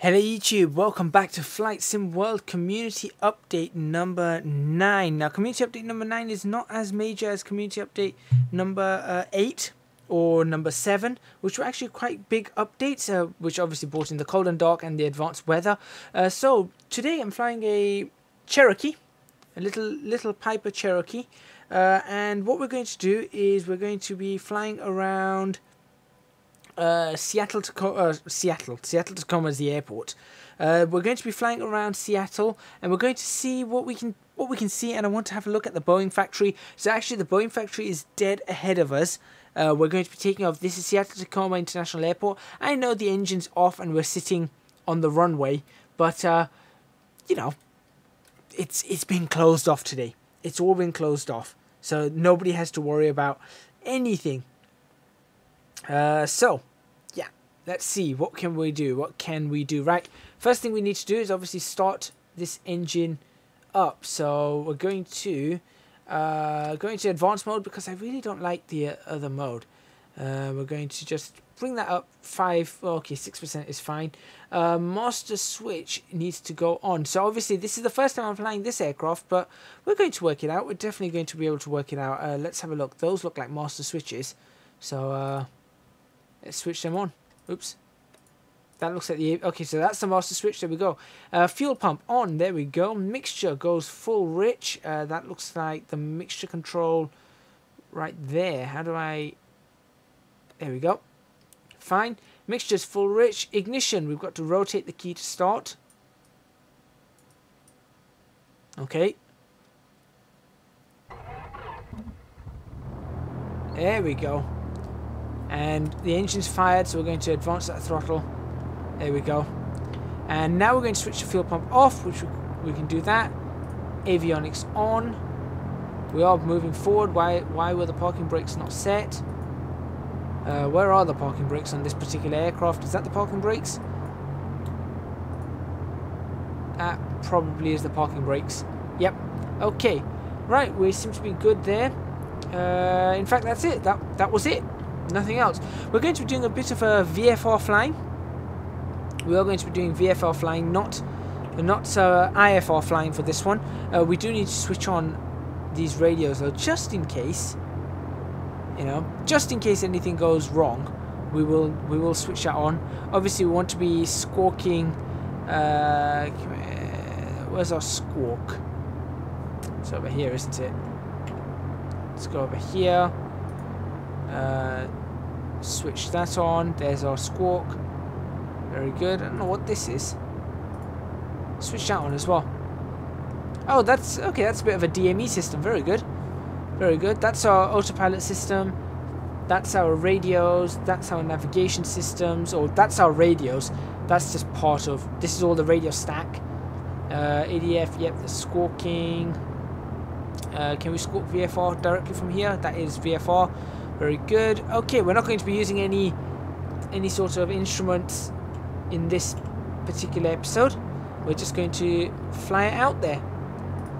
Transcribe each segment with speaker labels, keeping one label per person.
Speaker 1: Hello YouTube, welcome back to Flight Sim World Community Update number 9. Now Community Update number 9 is not as major as Community Update number 8 or number 7, which were actually quite big updates, which obviously brought in the cold and dark and the advanced weather. So today I'm flying a Cherokee, a little Piper Cherokee, and what we're going to do is we're going to be flying around Seattle-Tacoma is the airport. We're going to be flying around Seattle, and we're going to see what we can see. And I want to have a look at the Boeing factory. So actually, the Boeing factory is dead ahead of us. We're going to be taking off. This is Seattle-Tacoma International Airport. I know the engine's off, and we're sitting on the runway, but you know, it's been closed off today. It's all been closed off, so nobody has to worry about anything. So yeah, let's see, what can we do? Right, first thing we need to do is obviously start this engine up. So we're going to advanced mode because I really don't like the other mode. We're going to just bring that up 5. Okay, 6% is fine. Master switch needs to go on. So obviously this is the first time I'm flying this aircraft, but we're going to work it out. We're definitely going to be able to work it out. Let's have a look. Those look like master switches, so let's switch them on. Oops. That looks like the... Okay, so that's the master switch. There we go. Fuel pump on. There we go. Mixture goes full rich. That looks like the mixture control right there. How do I... There we go. Fine. Mixture's full rich. Ignition. We've got to rotate the key to start. Okay. There we go. And the engine's fired, so we're going to advance that throttle. There we go. And now we're going to switch the fuel pump off, which we can do that. Avionics on. We are moving forward. Why were the parking brakes not set? Where are the parking brakes on this particular aircraft? Is that the parking brakes? That probably is the parking brakes. Yep. Okay. Right, we seem to be good there. In fact, that's it. That was it. Nothing else. We're going to be doing a bit of a VFR flying. We are going to be doing VFR flying, not IFR flying for this one. We do need to switch on these radios though, just in case. You know, just in case anything goes wrong, we will switch that on. Obviously, we want to be squawking. Where's our squawk? It's over here, isn't it? Let's go over here. Switch that on. There's our squawk. Very good. I don't know what this is. Switch that on as well. Oh, that's okay. That's a bit of a DME system. Very good. Very good. That's our autopilot system. That's our radios. That's our navigation systems. Or that's our radios. That's just part of. This is all the radio stack. ADF. Yep. The squawking. Can we squawk VFR directly from here? That is VFR. Very good. Okay, we're not going to be using any sort of instruments in this particular episode. We're just going to fly it out there.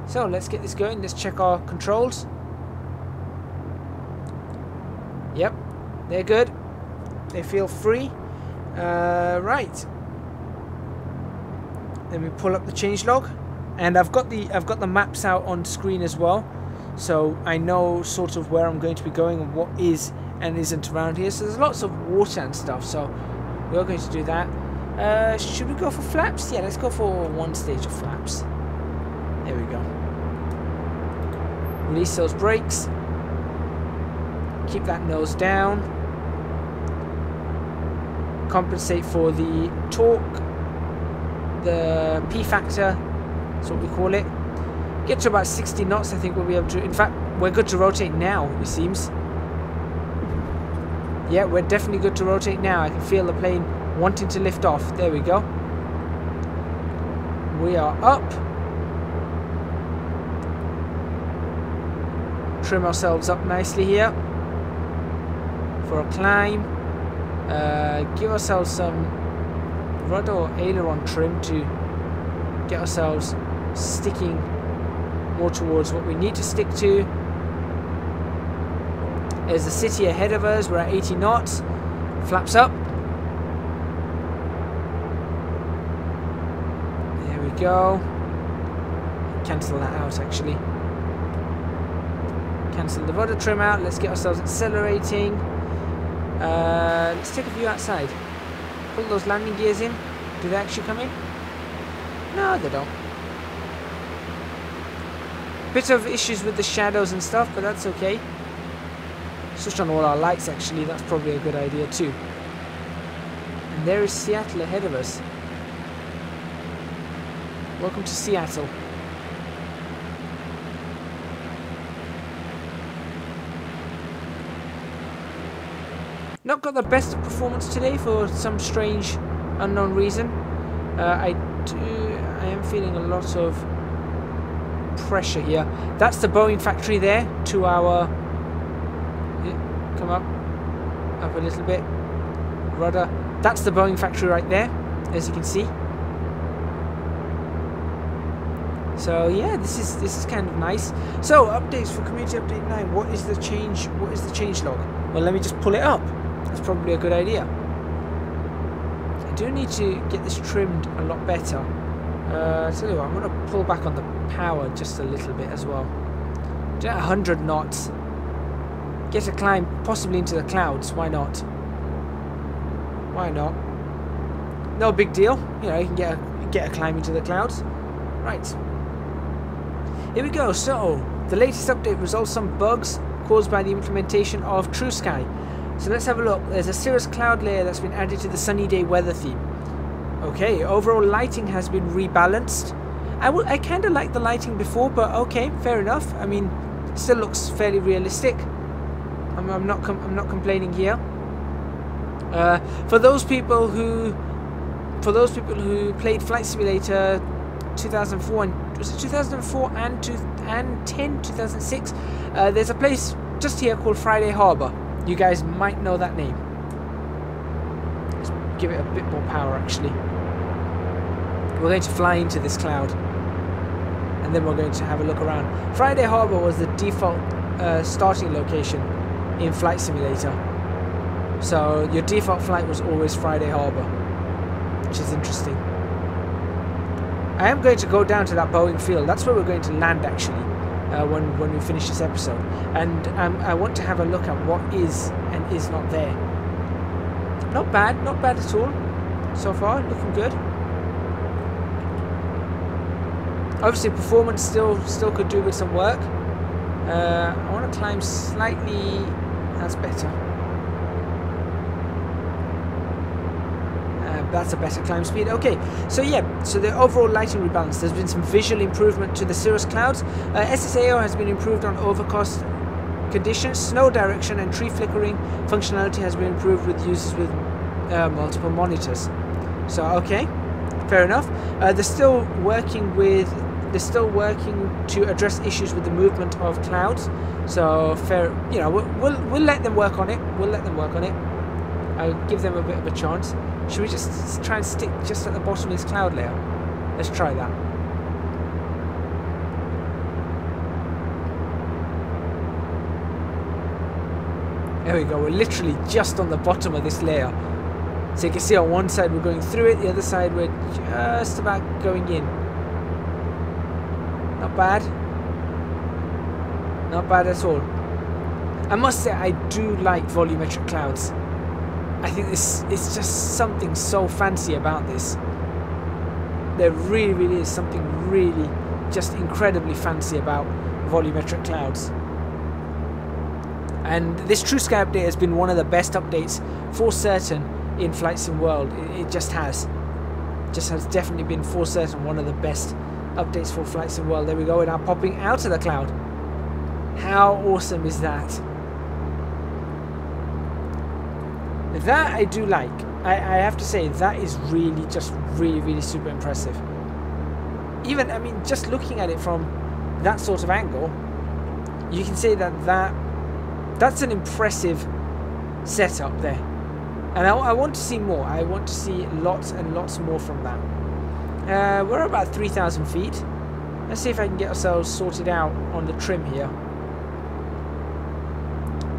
Speaker 1: So let's get this going. Let's check our controls. Yep, they're good. They feel free. Right. Let me pull up the changelog, and I've got the maps out on screen as well. So I know sort of where I'm going to be going and what is and isn't around here. So there's lots of water and stuff. So we're going to do that. Should we go for flaps? Yeah, let's go for one stage of flaps. There we go. Release those brakes. Keep that nose down. Compensate for the torque. The P factor. That's what we call it. Get to about 60 knots, I think we'll be able to... In fact, we're good to rotate now, it seems. Yeah, we're definitely good to rotate now. I can feel the plane wanting to lift off. There we go. We are up. Trim ourselves up nicely here for a climb. Give ourselves some rudder or aileron trim to get ourselves sticking more towards what we need to stick to. There's the city ahead of us. We're at 80 knots. Flaps up. go. Cancel that out actually. Cancel the rudder trim out. Let's get ourselves accelerating. Let's take a view outside. Pull those landing gears in. Do they actually come in? No, they don't. Bit of issues with the shadows and stuff, but that's okay. Switch on all our lights actually, that's probably a good idea too. And there is Seattle ahead of us. Welcome to Seattle. Not got the best of performance today for some strange unknown reason. I am feeling a lot of pressure here. That's the Boeing factory there to our... come up a little bit. Rudder. That's the Boeing factory right there, as you can see. So yeah, this is kind of nice. So updates for community update 9. What is the change? What is the change log? Well, let me just pull it up. That's probably a good idea. I do need to get this trimmed a lot better. I'll tell you what, I'm going to pull back on the power just a little bit as well. Do 100 knots. Get a climb possibly into the clouds. Why not? Why not? No big deal. You know, you can get a climb into the clouds. Right. Here we go. So the latest update resolves some bugs caused by the implementation of True Sky. So let's have a look. There's a cirrus cloud layer that's been added to the sunny day weather theme. Okay, overall lighting has been rebalanced. I kind of liked the lighting before, but okay, fair enough. I mean, it still looks fairly realistic. I'm not complaining here. For those people who played Flight Simulator 2004 and was it 2004 and 2006, there's a place just here called Friday Harbor. You guys might know that name. Let's give it a bit more power actually. We're going to fly into this cloud and then we're going to have a look around. Friday Harbor was the default starting location in Flight Simulator. So your default flight was always Friday Harbor, which is interesting. I am going to go down to that Boeing field. That's where we're going to land actually when we finish this episode. And I want to have a look at what is and is not there. Not bad at all so far, looking good. Obviously performance still could do with some work. I want to climb slightly, that's better. That's a better climb speed. Okay, so yeah, so the overall lighting rebalance. There's been some visual improvement to the cirrus clouds. SSAO has been improved on overcast conditions. Snow direction and tree flickering functionality has been improved with users with multiple monitors. So okay, fair enough. They're still working to address issues with the movement of clouds. So fair, you know, we'll let them work on it. I'll give them a bit of a chance. Should we just try and stick just at the bottom of this cloud layer? Let's try that. There we go, we're literally just on the bottom of this layer. So you can see on one side we're going through it, the other side we're just about going in. Not bad. Not bad at all. I must say I do like volumetric clouds. I think it's just something so fancy about this. There really is something really just incredibly fancy about volumetric clouds. And this True Sky update has been one of the best updates for certain in Flight Sim World. It just has. Just has definitely been for certain one of the best updates for Flight Sim World. There we go, we're now popping out of the cloud. How awesome is that? That I do like. I have to say that is really just really super impressive. Even, I mean, just looking at it from that sort of angle, you can say that's an impressive setup there. And I want to see more. I want to see lots and lots more from that. We're about 3,000 feet. Let's see if I can get ourselves sorted out on the trim here.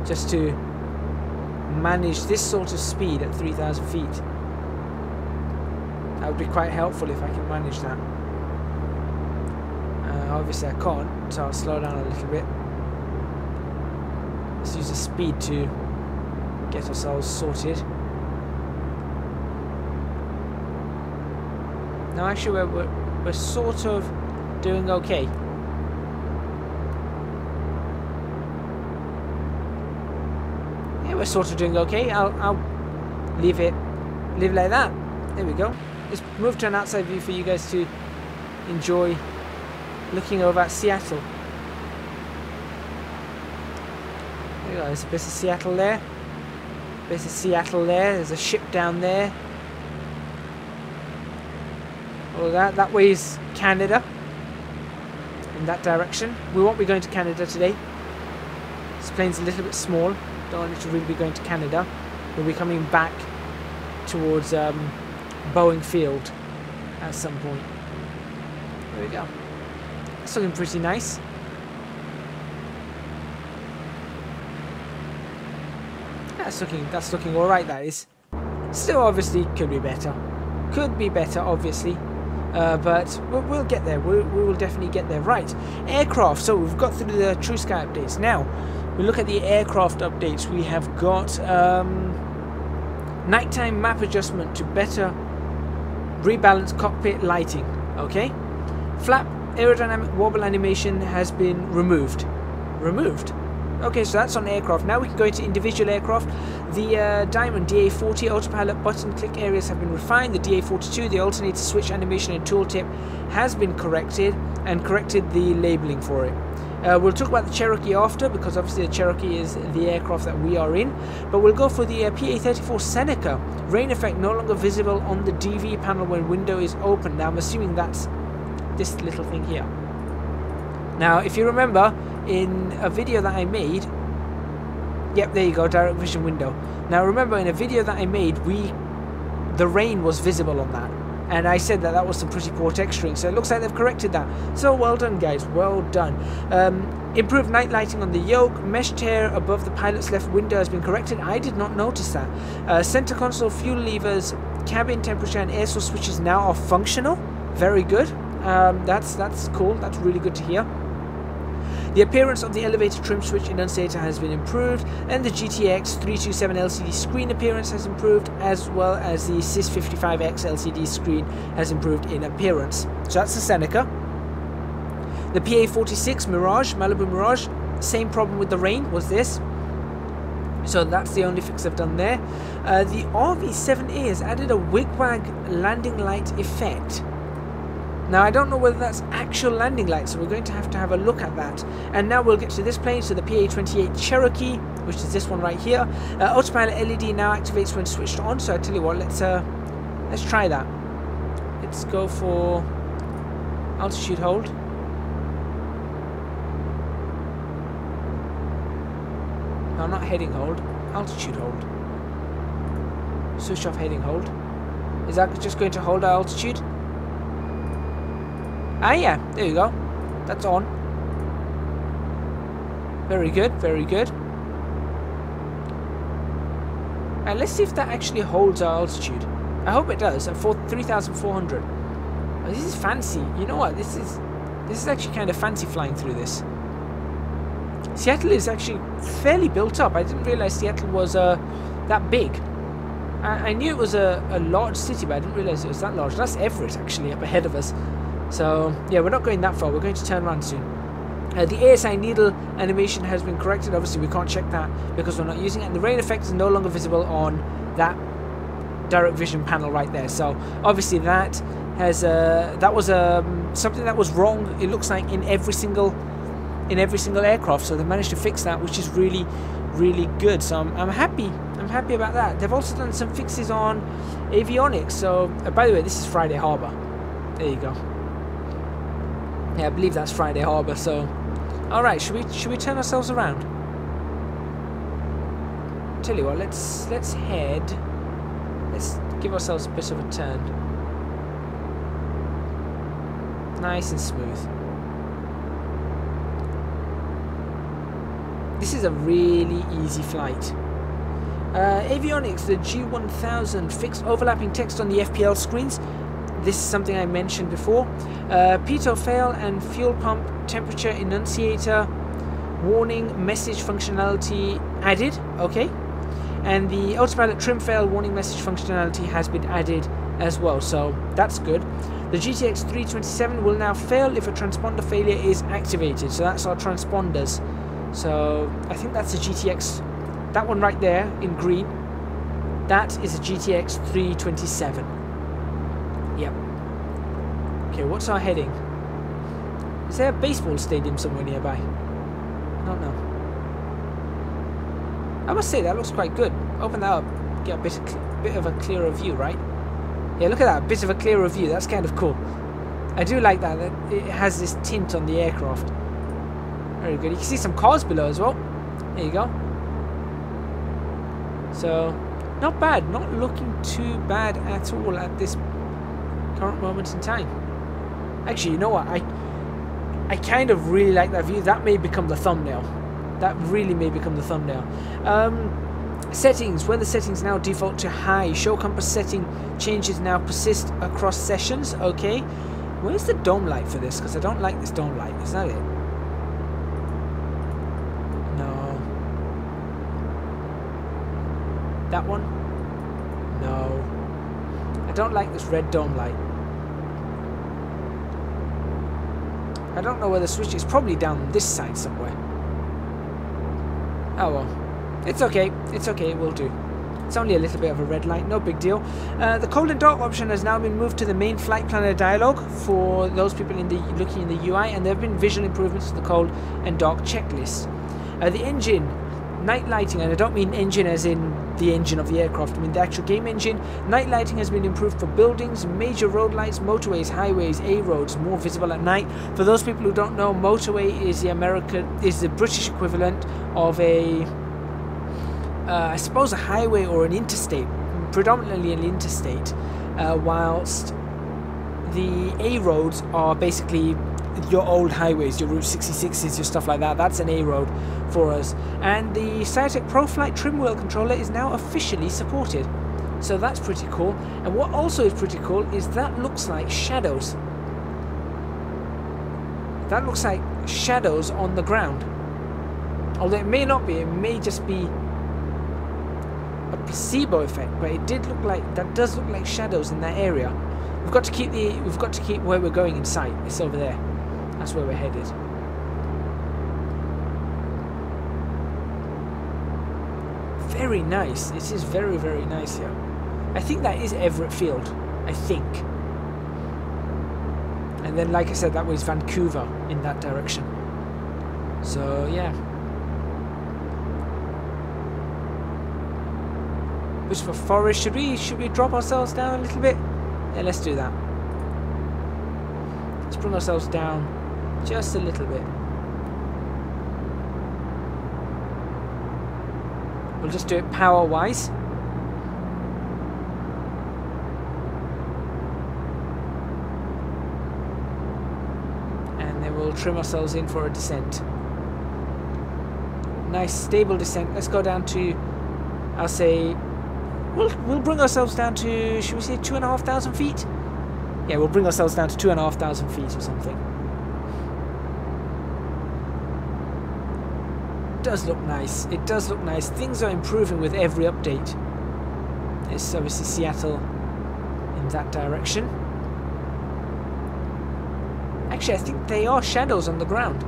Speaker 1: Just to manage this sort of speed at 3,000 feet. That would be quite helpful if I can manage that. obviously I can't, so I'll slow down a little bit. Let's use the speed to get ourselves sorted. No, actually we're sort of doing okay. Yeah, we're sort of doing okay. I'll leave it like that. There we go. Let's move to an outside view for you guys to enjoy looking over at Seattle. There we go. There's a bit of Seattle there. Bit of Seattle there. There's a ship down there. All that. That way is Canada. In that direction. We won't be going to Canada today. This plane's a little bit small. Don't want it to really be going to Canada. We'll be coming back towards BOEING Field at some point. There we go. It's looking pretty nice. That's looking all right. That is. Still, obviously, could be better. Could be better, obviously. But we'll get there. We will definitely get there. Right. Aircraft. So we've got through the True Sky updates. Now, we look at the aircraft updates. We have got nighttime map adjustment to better rebalance cockpit lighting. Okay. Flap aerodynamic wobble animation has been removed. Okay, so that's on aircraft. Now we can go into individual aircraft. The Diamond DA-40 autopilot button click areas have been refined. The DA-42, the alternator switch animation and tooltip has been corrected, and corrected the labeling for it. We'll talk about the Cherokee after, because obviously the Cherokee is the aircraft that we are in. But we'll go for the PA-34 Seneca. Rain effect no longer visible on the DV panel when window is open. Now I'm assuming that's this little thing here. Now, if you remember, in a video that I made, yep, there you go, direct vision window. Now, remember, in a video that I made, the rain was visible on that, and I said that was some pretty poor texturing. So it looks like they've corrected that. So well done, guys, well done. Improved night lighting on the yoke. Mesh tear above the pilot's left window has been corrected. I did not notice that. Center console fuel levers, cabin temperature, and air source switches now are functional. Very good. That's cool. That's really good to hear. The appearance of the elevator trim switch enunciator has been improved, and the GTX 327 LCD screen appearance has improved, as well as the SIS 55X LCD screen has improved in appearance. So that's the Seneca. The PA-46 Mirage, Malibu Mirage, same problem with the rain was this. So that's the only fix I've done there. The RV-7A has added a wigwag landing light effect. Now, I don't know whether that's actual landing lights, so we're going to have a look at that. And now we'll get to this plane, so the PA-28 Cherokee, which is this one right here. Autopilot LED now activates when switched on, so I tell you what, let's try that. Let's go for altitude hold. No, not heading hold, altitude hold. Switch off heading hold. Is that just going to hold our altitude? Ah, yeah, there you go. That's on. Very good, very good. And let's see if that actually holds our altitude. I hope it does, at 3,400. Oh, this is fancy. You know what? This is actually kind of fancy flying through this. Seattle is actually fairly built up. I didn't realize Seattle was that big. I knew it was a large city, but I didn't realize it was that large. That's Everett, actually, up ahead of us. So, yeah, we're not going that far. We're going to turn around soon. The ASI needle animation has been corrected. Obviously, we can't check that because we're not using it. And the rain effect is no longer visible on that direct vision panel right there. So, obviously, that has that was something that was wrong. It looks like in every single aircraft. So they managed to fix that, which is really, really good. So I'm happy. I'm happy about that. They've also done some fixes on Avionics. So, by the way, this is Friday Harbour. There you go. Yeah, I believe that's Friday Harbour. So, all right, should we turn ourselves around? Tell you what, let's head. Let's give ourselves a bit of a turn. Nice and smooth. This is a really easy flight. Avionics, the G1000 fixed overlapping text on the FPL screens. This is something I mentioned before. Pitot fail and fuel pump temperature enunciator warning message functionality added. Okay. And the autopilot trim fail warning message functionality has been added as well, so that's good. The GTX 327 will now fail if a transponder failure is activated, so that's our transponders. So I think that's a GTX, that one right there in green, that is a GTX 327. Yep. Okay, what's our heading? Is there a baseball stadium somewhere nearby? I don't know. I must say that looks quite good. Open that up, get a bit of a clearer view, right? Yeah, look at that, a bit of a clearer view. That's kind of cool. I do like that it has this tint on the aircraft. Very good. You can see some cars below as well. There you go. So, not bad. Not looking too bad at all at this current moment in time. Actually, you know what? I kind of really like that view. That may become the thumbnail. That really may become the thumbnail. Settings. Weather settings now default to high. Show compass setting changes now persist across sessions. Okay. Where's the dome light for this? Because I don't like this dome light. Is that it? No. That one? No. I don't like this red dome light. I don't know where the switch is. Probably down this side somewhere. Oh well. It's okay. It's okay. It will do. It's only a little bit of a red light. No big deal. The cold and dark option has now been moved to the main flight planner dialog for those people looking in the UI, and there have been visual improvements to the cold and dark checklist. The engine, night lighting, and I don't mean engine as in the engine of the aircraft. I mean the actual game engine. Night lighting has been improved for buildings, major road lights, motorways, highways, A roads, more visible at night. For those people who don't know, motorway is the British equivalent of a I suppose a highway or an interstate, predominantly an interstate, whilst the A roads are basically your old highways, your Route 66s, your stuff like that. That's an A road for us. And the Cytec ProFlight trim wheel controller is now officially supported. So that's pretty cool. And what also is pretty cool is that looks like shadows. That looks like shadows on the ground. Although it may not be, it may just be a placebo effect, but it did look like, that does look like shadows in that area. We've got to keep where we're going in sight. It's over there. That's where we're headed. Very nice. It is very, very nice here. I think that is Everett Field. I think. And then, like I said, that was Vancouver in that direction. So yeah. Wish for forest. Should we drop ourselves down a little bit? Yeah, let's do that. Let's bring ourselves down just a little bit. We'll just do it power-wise. And then we'll trim ourselves in for a descent. Nice, stable descent. Let's go down to, I'll say, we'll bring ourselves down to, should we say 2,500 feet? Yeah, we'll bring ourselves down to 2,500 feet or something. It does look nice. It does look nice. Things are improving with every update. It's obviously Seattle in that direction. Actually, I think they are shadows on the ground.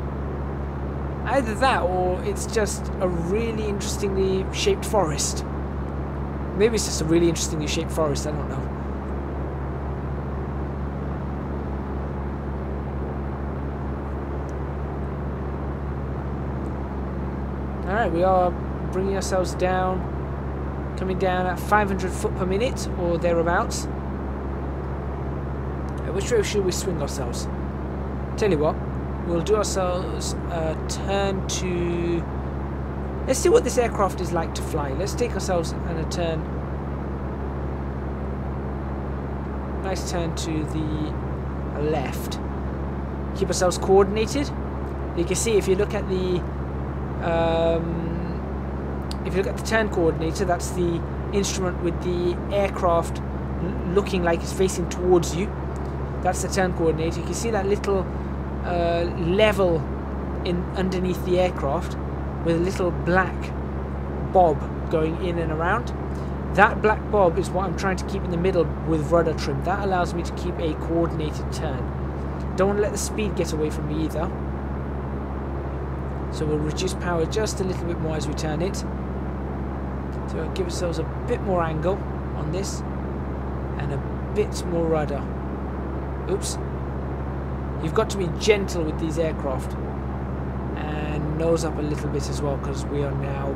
Speaker 1: Either that or it's just a really interestingly shaped forest. Maybe it's just a really interestingly shaped forest, I don't know. Alright, we are bringing ourselves down, coming down at 500 foot per minute or thereabouts. Which way should we swing ourselves? Tell you what, we'll do ourselves a turn to... Let's see what this aircraft is like to fly. Let's take ourselves on a turn. Nice turn to the left. Keep ourselves coordinated. You can see if you look at the turn coordinator, that's the instrument with the aircraft looking like it's facing towards you. That's the turn coordinator. You can see that little level in underneath the aircraft with a little black bob going in and around. That black bob is what I'm trying to keep in the middle with rudder trim. That allows me to keep a coordinated turn. Don't want to let the speed get away from me either. So we'll reduce power just a little bit more as we turn it. So we'll give ourselves a bit more angle on this and a bit more rudder. Oops. You've got to be gentle with these aircraft. And nose up a little bit as well, because we are now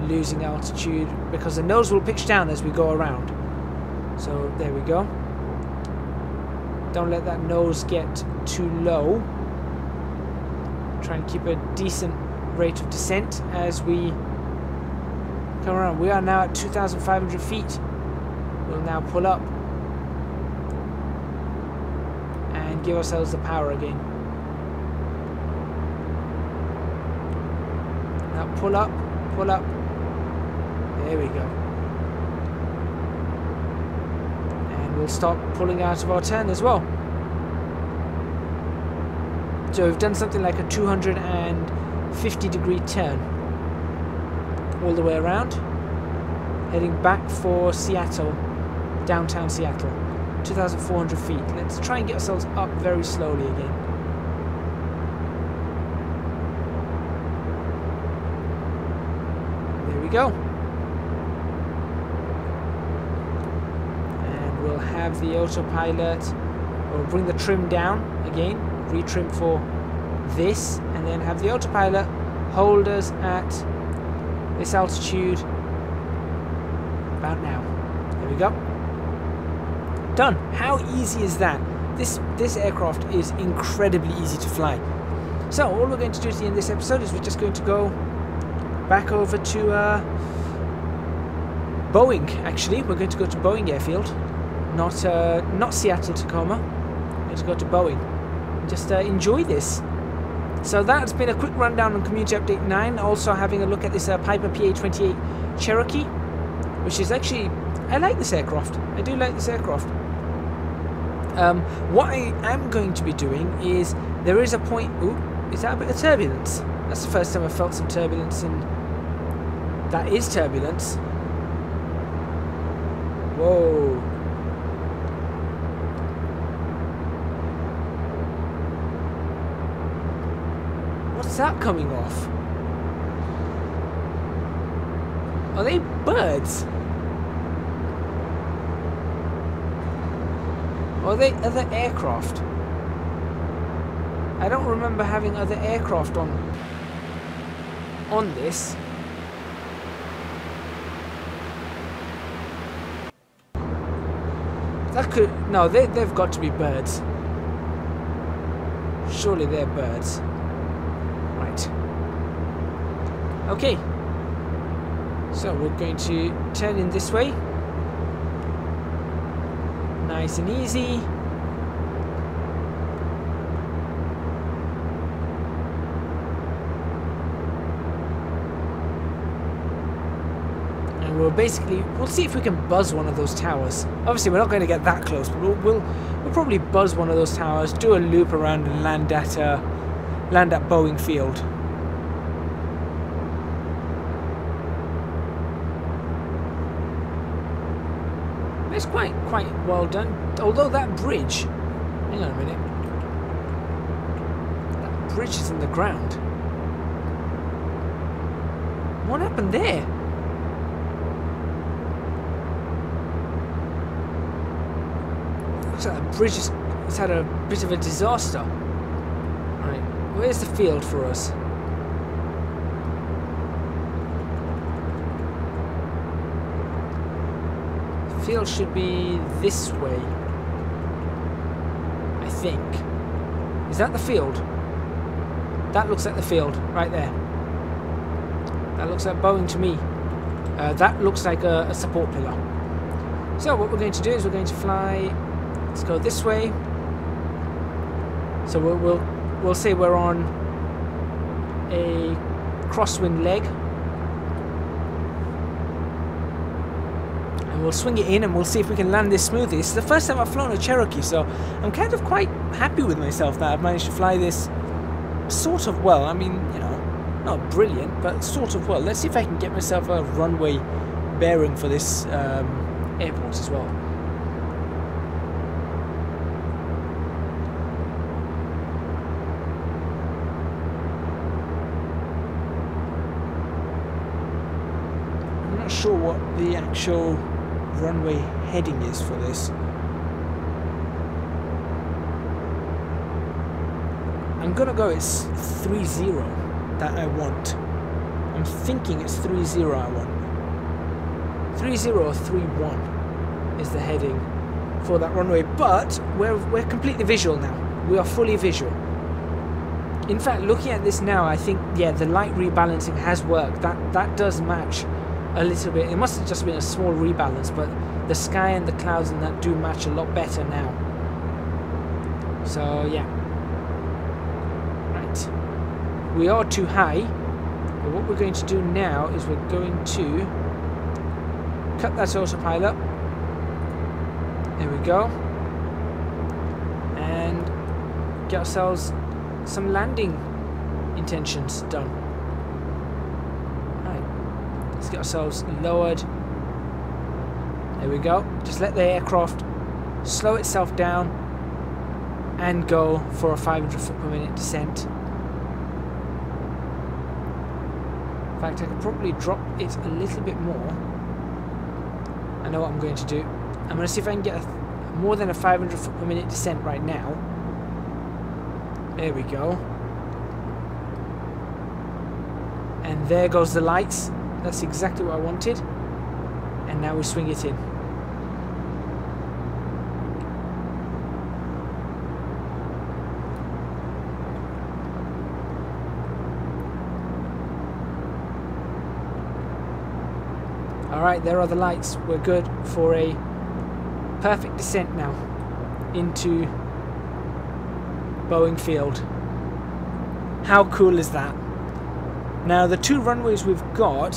Speaker 1: losing altitude, because the nose will pitch down as we go around. So there we go. Don't let that nose get too low. Try and keep a decent rate of descent as we come around. We are now at 2,500 feet. We'll now pull up and give ourselves the power again. Now pull up, pull up. There we go. And we'll start pulling out of our turn as well. So we've done something like a 250 degree turn all the way around, heading back for Seattle, downtown Seattle, 2,400 feet. Let's try and get ourselves up very slowly again. There we go. And we'll have the autopilot, we'll bring the trim down again, retrim for this, and then have the autopilot hold us at this altitude about now. There we go. Done. How easy is that? This aircraft is incredibly easy to fly. So all we're going to do at the end of this episode is we're just going to go back over to Boeing. Actually, we're going to go to Boeing Airfield, not Seattle-Tacoma. We're going to go to Boeing. Just enjoy this. So that's been a quick rundown on Community Update 9. Also having a look at this Piper PA-28 Cherokee, which is actually, I like this aircraft. I do like this aircraft. What I am going to be doing is, there is a point, ooh, is that a bit of turbulence? That's the first time I've felt some turbulence, and that is turbulence. Whoa. What's that coming off? Are they birds? Or are they other aircraft? I don't remember having other aircraft on this. That could, no, they've got to be birds. Surely they're birds. Right. Okay. So we're going to turn in this way. Nice and easy. And we'll see if we can buzz one of those towers. Obviously we're not going to get that close, but we'll probably buzz one of those towers, do a loop around and land at Boeing Field. It's quite well done. Although that bridge, hang on a minute, that bridge is in the ground. What happened there? Looks like that bridge has had a bit of a disaster. Right, where's the field for us? Field should be this way, I think. Is that the field? That looks like the field right there. That looks like Boeing to me. That looks like a support pillar. So what we're going to do is we're going to fly. Let's go this way. So we'll say we're on a crosswind leg. And we'll swing it in and we'll see if we can land this smoothly. It's the first time I've flown a Cherokee, so I'm kind of quite happy with myself that I've managed to fly this sort of well. I mean, you know, not brilliant, but sort of well. Let's see if I can get myself a runway bearing for this airport as well. I'm not sure what the actual runway heading is for this. I'm gonna go it's 30 that I want. I'm thinking it's 30 I want. 30 or 31 is the heading for that runway, but we're completely visual now. We are fully visual. In fact, looking at this now, I think, yeah, the light rebalancing has worked. That does match a little bit. It must have just been a small rebalance, but the sky and the clouds and that do match a lot better now. So yeah, right, we are too high, but what we're going to do now is we're going to cut that autopilot. There we go, and get ourselves some landing intentions done. Let's get ourselves lowered. There we go. Just let the aircraft slow itself down and go for a 500 foot per minute descent. In fact, I could probably drop it a little bit more. I know what I'm going to do. I'm going to see if I can get more than a 500 foot per minute descent right now. There we go. And there goes the lights. That's exactly what I wanted. And now we swing it in. Alright, there are the lights. We're good for a perfect descent now into Boeing Field. How cool is that? Now the two runways we've got,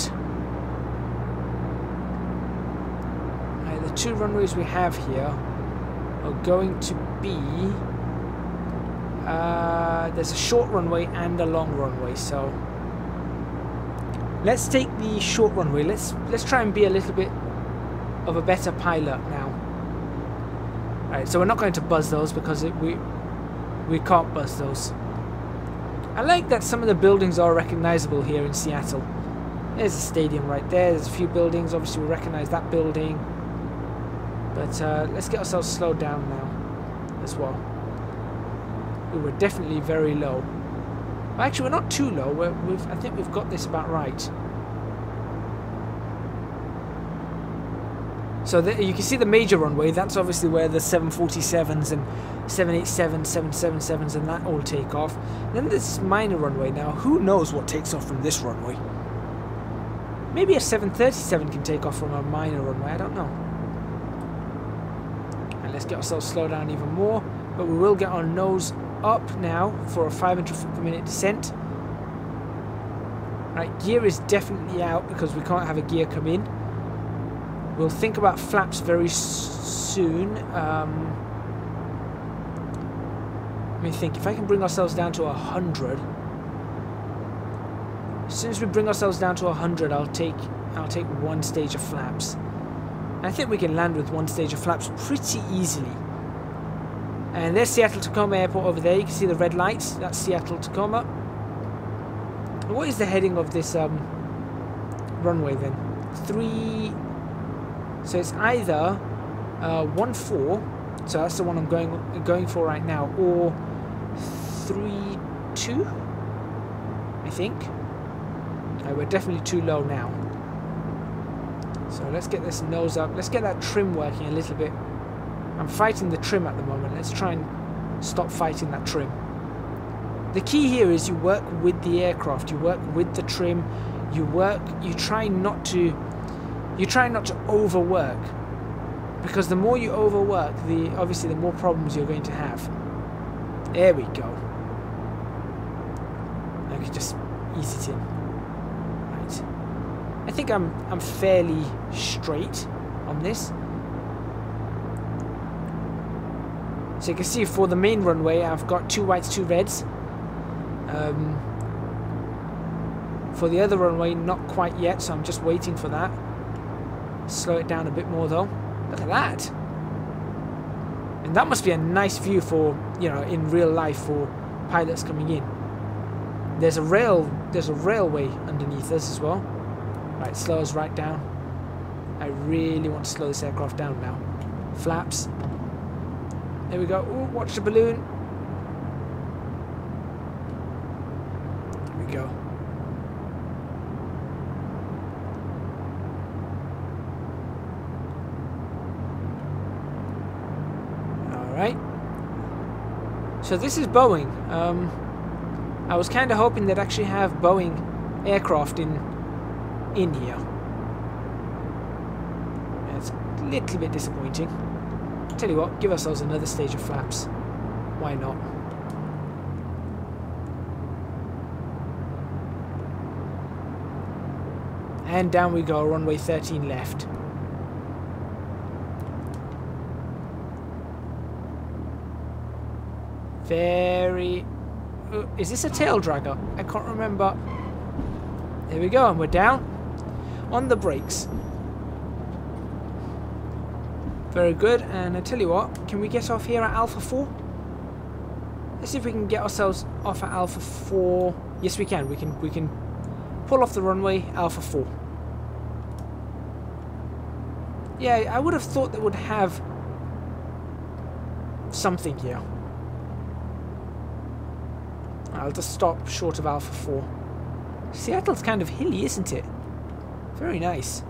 Speaker 1: the two runways we have here are going to be, there's a short runway and a long runway, so let's take the short runway. Let's try and be a little bit of a better pilot now. Alright, so we're not going to buzz those because we can't buzz those. I like that some of the buildings are recognizable here in Seattle. There's a stadium right there. There's a few buildings. Obviously, we recognize that building. But let's get ourselves slowed down now as well. We were definitely very low. Well, actually, we're not too low. I think we've got this about right. So you can see the major runway. That's obviously where the 747s and 787s, 777s and that all take off. Then this minor runway. Now, who knows what takes off from this runway? Maybe a 737 can take off from a minor runway. I don't know. And let's get ourselves slowed down even more. But we will get our nose up now for a 500 foot per minute descent. Right, gear is definitely out because we can't have a gear come in. We'll think about flaps very soon. Let me think. If I can bring ourselves down to 100. As soon as we bring ourselves down to 100, I'll take one stage of flaps. I think we can land with one stage of flaps pretty easily. And there's Seattle-Tacoma Airport over there. You can see the red lights. That's Seattle-Tacoma. What is the heading of this runway then? 3. So it's either 14, so that's the one I'm going for right now, or 32, I think. We're definitely too low now. So let's get this nose up. Let's get that trim working a little bit. I'm fighting the trim at the moment. Let's try and stop fighting that trim. The key here is you work with the aircraft. You work with the trim. You try not to overwork, because the more you overwork, obviously the more problems you're going to have. There we go. I can just ease it in. Right. I think I'm fairly straight on this. So you can see for the main runway, I've got 2 whites, 2 reds. For the other runway, not quite yet, so I'm just waiting for that. Slow it down a bit more though. Look at that. And that must be a nice view for, you know, in real life for pilots coming in. There's a railway underneath us as well. Right, slow us right down. I really want to slow this aircraft down now. Flaps. There we go. Ooh, watch the balloon. There we go. Alright. So this is Boeing. I was kind of hoping they'd actually have Boeing aircraft in here. Yeah, it's a little bit disappointing. Tell you what, give ourselves another stage of flaps. Why not? And down we go, runway 13 left. Very... is this a tail dragger? I can't remember. There we go, and we're down on the brakes. Very good, and I tell you what, can we get off here at Alpha 4? Let's see if we can get ourselves off at Alpha 4. Yes, we can. We can pull off the runway Alpha 4. Yeah, I would have thought they would have something here. I'll just stop short of Alpha 4. Seattle's kind of hilly, isn't it? Very nice.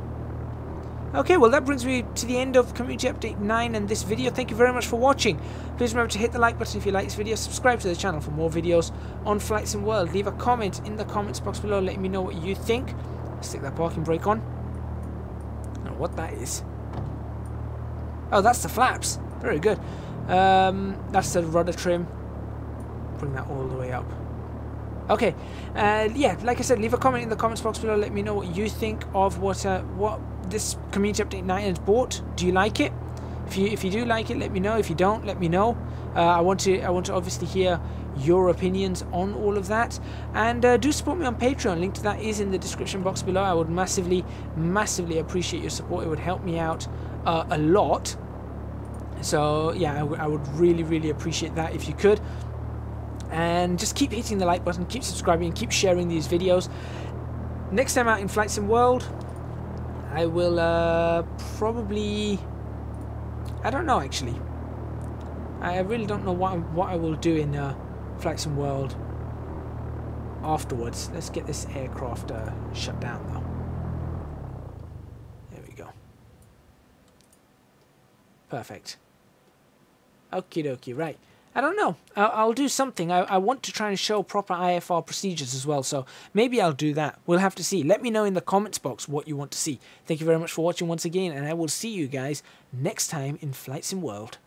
Speaker 1: Okay, well that brings me to the end of Community Update 9 and this video. Thank you very much for watching. Please remember to hit the like button if you like this video. Subscribe to the channel for more videos on Flight Sim World. Leave a comment in the comments box below letting me know what you think. Stick that parking brake on. I don't know what that is. Oh, that's the flaps. Very good. That's the rudder trim. Bring that all the way up. Okay, yeah, like I said, leave a comment in the comments box below. Let me know what you think of what this Community Update 9 has bought. Do you like it? If you do like it, let me know. If you don't, let me know. I want to obviously hear your opinions on all of that. And do support me on Patreon. Link to that is in the description box below. I would massively appreciate your support. It would help me out a lot. So yeah, I would really appreciate that if you could. And just keep hitting the like button, keep subscribing, and keep sharing these videos. Next time out in Flight Sim World, I will probably... I don't know actually. I really don't know what I will do in Flight Sim World afterwards. Let's get this aircraft shut down though. There we go. Perfect. Okie dokie, right. I don't know. I'll do something. I want to try and show proper IFR procedures as well, so maybe I'll do that. We'll have to see. Let me know in the comments box what you want to see. Thank you very much for watching once again, and I will see you guys next time in Flight Sim World.